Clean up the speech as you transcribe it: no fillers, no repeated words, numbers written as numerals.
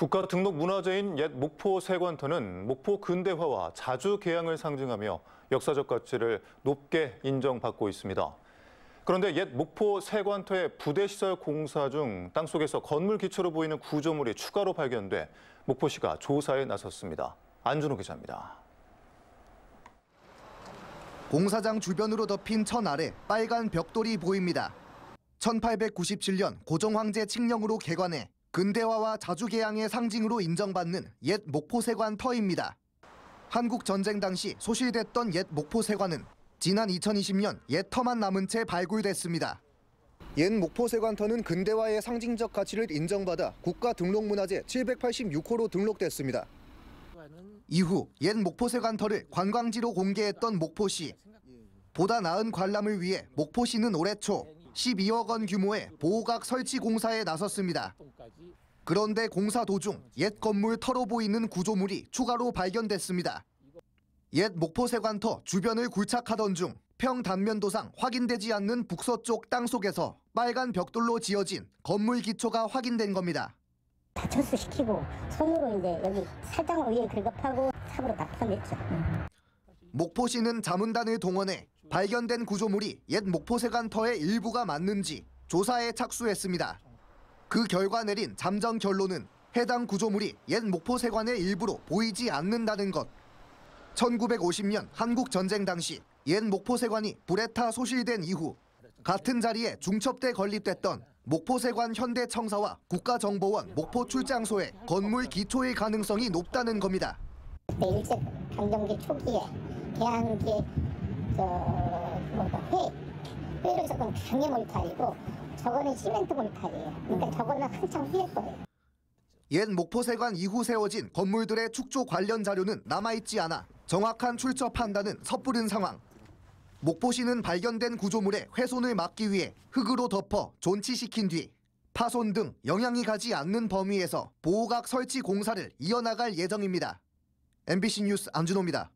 국가 등록 문화재인 옛 목포 세관터는 목포 근대화와 자주 개항을 상징하며 역사적 가치를 높게 인정받고 있습니다. 그런데 옛 목포 세관터의 부대시설 공사 중 땅속에서 건물 기초로 보이는 구조물이 추가로 발견돼 목포시가 조사에 나섰습니다. 안준호 기자입니다. 공사장 주변으로 덮인 천 아래 빨간 벽돌이 보입니다. 1897년 고종황제 칙령으로 개관해 근대화와 자주개항의 상징으로 인정받는 옛 목포세관 터입니다. 한국 전쟁 당시 소실됐던 옛 목포세관은 지난 2020년 옛 터만 남은 채 발굴됐습니다. 옛 목포세관터는 근대화의 상징적 가치를 인정받아 국가등록문화재 786호로 등록됐습니다. 이후 옛 목포세관터를 관광지로 공개했던 목포시. 보다 나은 관람을 위해 목포시는 올해 초 12억 원 규모의 보호각 설치 공사에 나섰습니다. 그런데 공사 도중 옛 건물 터로 보이는 구조물이 추가로 발견됐습니다. 옛 목포세관터 주변을 굴착하던 중 평단면도상 확인되지 않는 북서쪽 땅속에서 빨간 벽돌로 지어진 건물 기초가 확인된 겁니다. 다 철수시키고 손으로 이제 여기 살짝 위에 긁어파고 삽으로 다 파냈죠. 목포시는 자문단을 동원해 발견된 구조물이 옛 목포세관터의 일부가 맞는지 조사에 착수했습니다. 그 결과 내린 잠정 결론은 해당 구조물이 옛 목포세관의 일부로 보이지 않는다는 것. 1950년 한국 전쟁 당시 옛 목포세관이 불에 타 소실된 이후 같은 자리에 중첩돼 건립됐던 목포세관 현대청사와 국가정보원 목포출장소의 건물 기초일 가능성이 높다는 겁니다. 일제 강점기 초기에 개항기 회로 조금 강해 몰탈이고 저거는 시멘트 몰탈이에요. 그러니까 저거는 한참 후일 거예요. 옛 목포세관 이후 세워진 건물들의 축조 관련 자료는 남아있지 않아 정확한 출처 판단은 섣부른 상황. 목포시는 발견된 구조물의 훼손을 막기 위해 흙으로 덮어 존치시킨 뒤 파손 등 영향이 가지 않는 범위에서 보호각 설치 공사를 이어나갈 예정입니다. MBC 뉴스 안준호입니다.